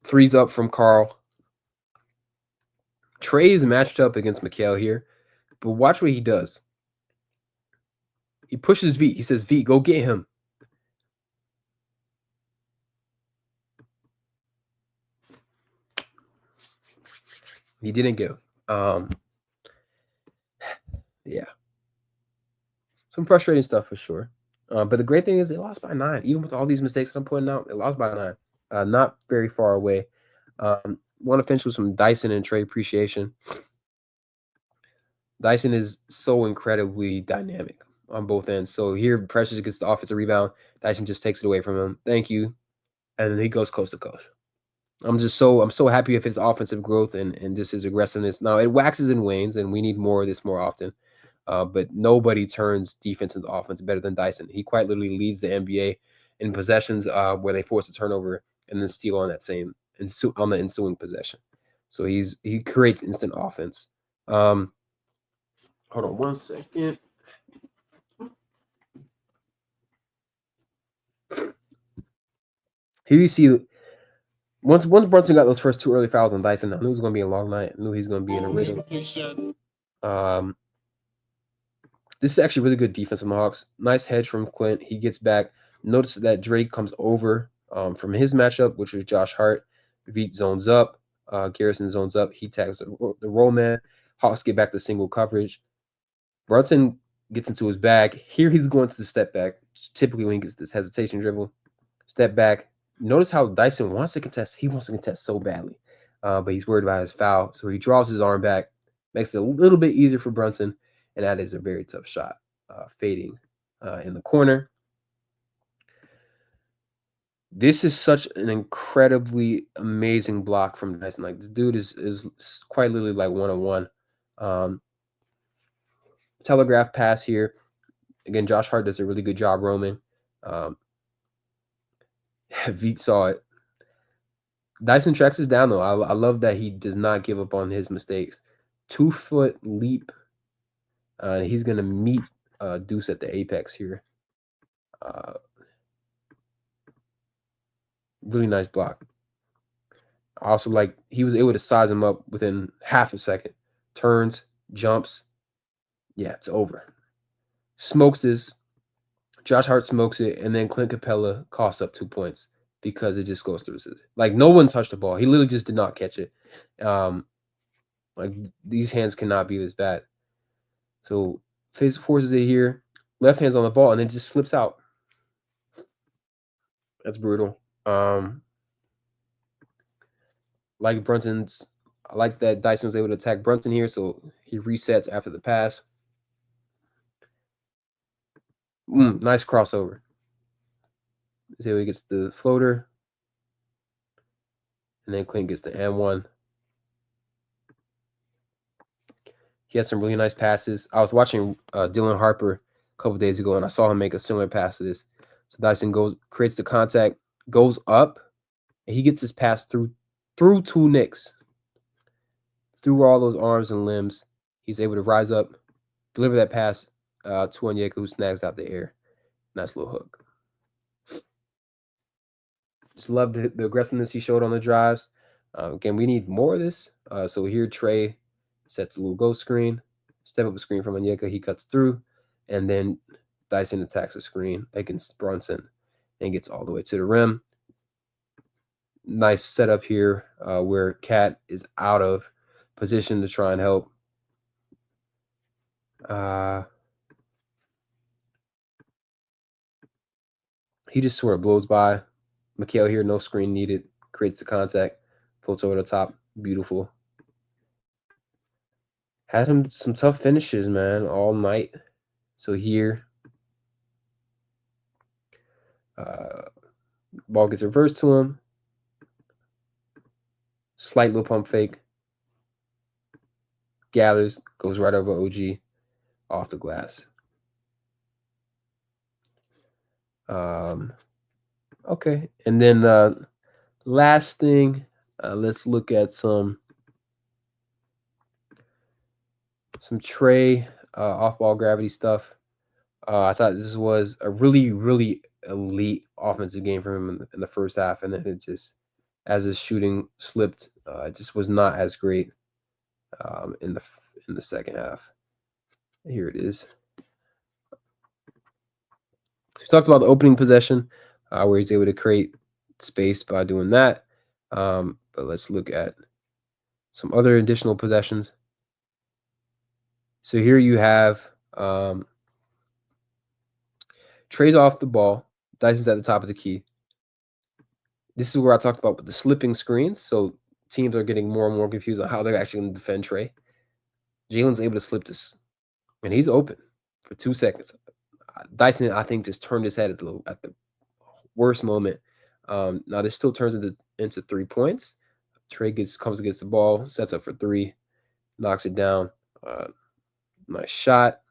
Threes up from Carl. Trae is matched up against Mikal here, but watch what he does. He pushes V. He says, V, go get him. He didn't get him. Yeah. Some frustrating stuff for sure. But the great thing is they lost by 9. Even with all these mistakes that I'm pointing out, they lost by 9. Not very far away. One of was from Dyson and Trae appreciation. Dyson is so incredibly dynamic on both ends. So here, Precious gets the offensive rebound. Dyson just takes it away from him. Thank you. And then he goes coast to coast. I'm so happy with his offensive growth and just his aggressiveness. Now, it waxes and wanes, and we need more of this more often. But nobody turns defense into offense better than Dyson. He quite literally leads the NBA in possessions where they force a turnover and then steal on that same on the ensuing possession. So he creates instant offense. Hold on one second. Here you see once Brunson got those first 2 early fouls on Dyson, I knew it was going to be a long night. I knew he was going to be in a rhythm. This is actually really good defense from the Hawks. Nice hedge from Clint. He gets back. Notice that Drake comes over From his matchup, which was Josh Hart, Veet zones up, Garrison zones up. He tags the roll man. Hawks get back to single coverage. Brunson gets into his bag. Here he's going to the step back. Typically when he gets this hesitation dribble, step back. Notice how Dyson wants to contest. He wants to contest so badly, but he's worried about his foul. So he draws his arm back, makes it a little bit easier for Brunson, and that is a very tough shot. Fading in the corner. This is such an incredibly amazing block from Dyson. Like this dude is quite literally like 1-on-1. Telegraph pass here. Again, Josh Hart does a really good job roaming. Veet saw it. Dyson tracks us down though. I love that he does not give up on his mistakes. 2-foot leap. He's gonna meet Deuce at the apex here. Really nice block. Also, like he was able to size him up within half a second. Turns, jumps. Yeah, it's over. Smokes this. Josh Hart smokes it, and then Clint Capela costs up 2 points because it just goes through his. Like no one touched the ball. He literally just did not catch it. Like these hands cannot be this bad. So face forces it here. Left hand's on the ball, and then just slips out. That's brutal. Like Brunson's, I like that Dyson was able to attack Brunson here, so he resets after the pass. Nice crossover. See how he gets the floater, and then Clint gets the M1. He has some really nice passes. I was watching Dylan Harper a couple days ago, and I saw him make a similar pass to this. So Dyson creates the contact, goes up, and he gets his pass through 2 Knicks. Through all those arms and limbs, he's able to rise up, deliver that pass to Onyeka, who snags out the air. Nice little hook. Just love the aggressiveness he showed on the drives. Again, we need more of this. So here Trae sets a little ghost screen, step up a screen from Onyeka. He cuts through, and then Dyson attacks the screen against Brunson and gets all the way to the rim. Nice setup here where Cat is out of position to try and help. He just sort of blows by. McHale here, no screen needed. Creates the contact, floats over the top. Beautiful. Had him some tough finishes, man, all night. So here, ball gets reversed to him. Slight little pump fake. Gathers, goes right over OG, off the glass. Okay, and then last thing, let's look at some Trae off-ball gravity stuff. I thought this was a really, really elite offensive game for him in the first half, and then it just, as his shooting slipped, it just was not as great in the second half. Here it is. We talked about the opening possession, where he's able to create space by doing that. But let's look at some other additional possessions. So here you have Trae's off the ball. Dyson's at the top of the key. This is where I talked about the slipping screens. So teams are getting more and more confused on how they're actually going to defend Trae. Jalen's able to slip this, and he's open for 2 seconds. Dyson, I think, just turned his head at the worst moment. Now this still turns into 3 points. Trae comes against the ball, sets up for 3, knocks it down. Nice shot.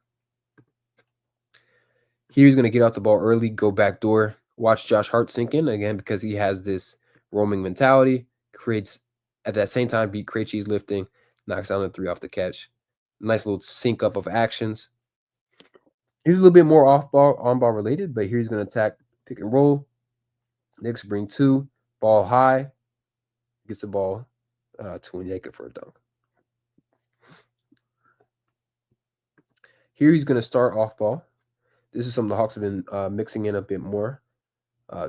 Here he's going to get off the ball early, go back door. Watch Josh Hart sink in again because he has this roaming mentality. Creates at that same time beat Krejci's lifting, knocks down the 3 off the catch. Nice little sync up of actions. He's a little bit more off ball, on ball related, but here he's going to attack pick and roll. Knicks bring 2, ball high, gets the ball to Onyeka for a dunk. Here he's going to start off ball. This is something the Hawks have been mixing in a bit more.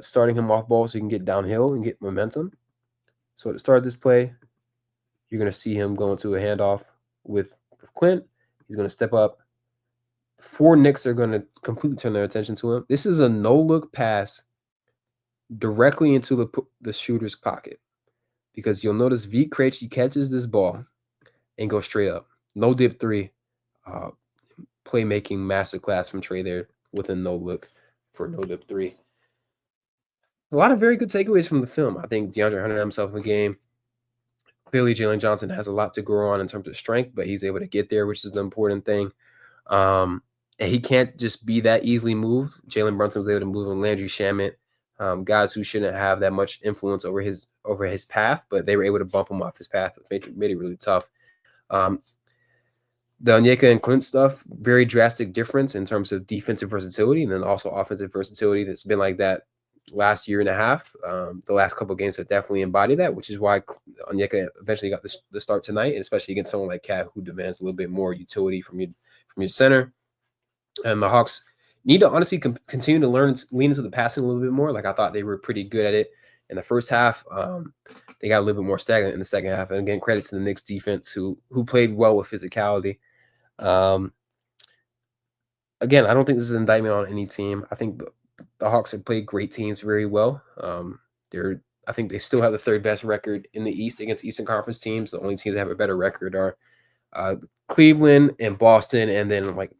starting him off ball so he can get downhill and get momentum. So at the start of this play, you're going to see him go into a handoff with Clint. He's going to step up. 4 Knicks are going to completely turn their attention to him. This is a no-look pass directly into the shooter's pocket, because you'll notice V. Krejci catches this ball and goes straight up. No dip three. Uh, playmaking masterclass from Trae there with a no look for no dip three. A lot of very good takeaways from the film. I think DeAndre Hunter himself in the game. Clearly, Jalen Johnson has a lot to grow on in terms of strength, but he's able to get there, which is the important thing. And he can't just be that easily moved. Jalen Brunson was able to move him. Landry Shamet, guys who shouldn't have that much influence over his path, but they were able to bump him off his path. Made it really tough. The Onyeka and Clint stuff, very drastic difference in terms of defensive versatility, and then also offensive versatility that's been like that last year and a half. The last couple of games have definitely embodied that, which is why Onyeka eventually got the start tonight, and especially against someone like Cat who demands a little bit more utility from your center. And the Hawks need to honestly continue to lean into the passing a little bit more. Like I thought they were pretty good at it in the first half. They got a little bit more stagnant in the second half. And again, credit to the Knicks defense who played well with physicality. Again, I don't think this is an indictment on any team. I think the Hawks have played great teams very well. I think they still have the third best record in the East against Eastern Conference teams. The only teams that have a better record are Cleveland and Boston, and then like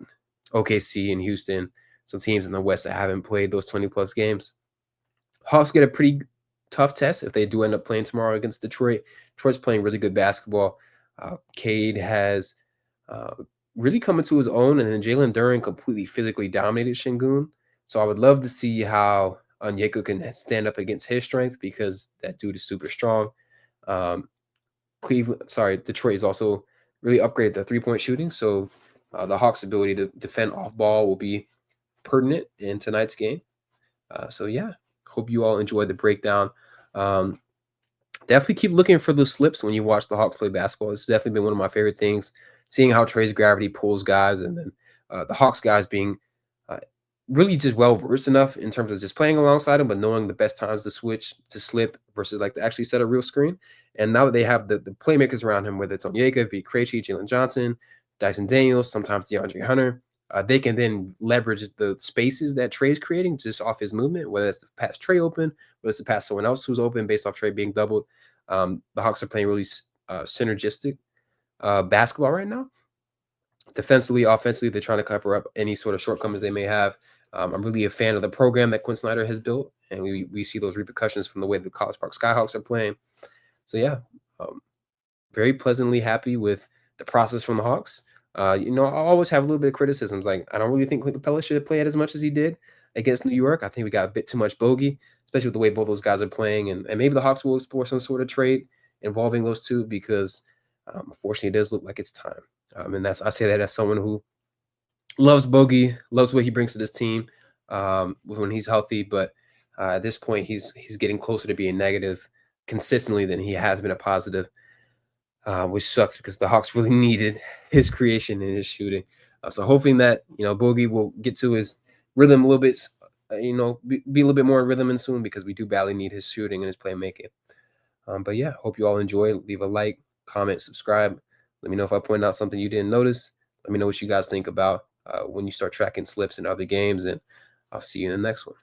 OKC and Houston. So teams in the West that haven't played those 20-plus games. Hawks get a pretty tough test if they do end up playing tomorrow against Detroit. Detroit's playing really good basketball. Cade has really come into his own, and then Jalen Duren completely physically dominated Şengün. So I would love to see how Onyeka can stand up against his strength, because that dude is super strong. Detroit is also really upgraded their three-point shooting, so the Hawks' ability to defend off ball will be pertinent in tonight's game. So yeah, hope you all enjoyed the breakdown. Definitely keep looking for those slips when you watch the Hawks play basketball. It's definitely been one of my favorite things, seeing how Trae's gravity pulls guys, and then the Hawks guys being really just well versed enough in terms of just playing alongside him, but knowing the best times to switch to slip versus like to actually set a real screen. And now that they have the playmakers around him, whether it's Onyeka, V. Krejci, Jalen Johnson, Dyson Daniels, sometimes DeAndre Hunter, they can then leverage the spaces that Trae's creating just off his movement, whether it's to pass Trae open, whether it's to pass someone else who's open based off Trae being doubled. The Hawks are playing really synergistic basketball right now. Defensively, offensively, they're trying to cover up any sort of shortcomings they may have. I'm really a fan of the program that Quinn Snyder has built, and we see those repercussions from the way the College Park Skyhawks are playing. So yeah, very pleasantly happy with the process from the Hawks. I always have a little bit of criticisms. Like, I don't really think Clint Capela should have played as much as he did against New York. I think we got a bit too much Bogi, especially with the way both those guys are playing. And maybe the Hawks will explore some sort of trade involving those two, because unfortunately it does look like it's time. And I say that as someone who loves Bogi, loves what he brings to this team when he's healthy. But at this point, he's getting closer to being negative consistently than he has been a positive. Which sucks, because the Hawks really needed his creation and his shooting. So hoping that, Bogi will get to his rhythm a little bit, be a little bit more in rhythm and soon, because we do badly need his shooting and his playmaking. But yeah, hope you all enjoy. Leave a like, comment, subscribe. Let me know if I point out something you didn't notice. Let me know what you guys think about when you start tracking slips in other games, and I'll see you in the next one.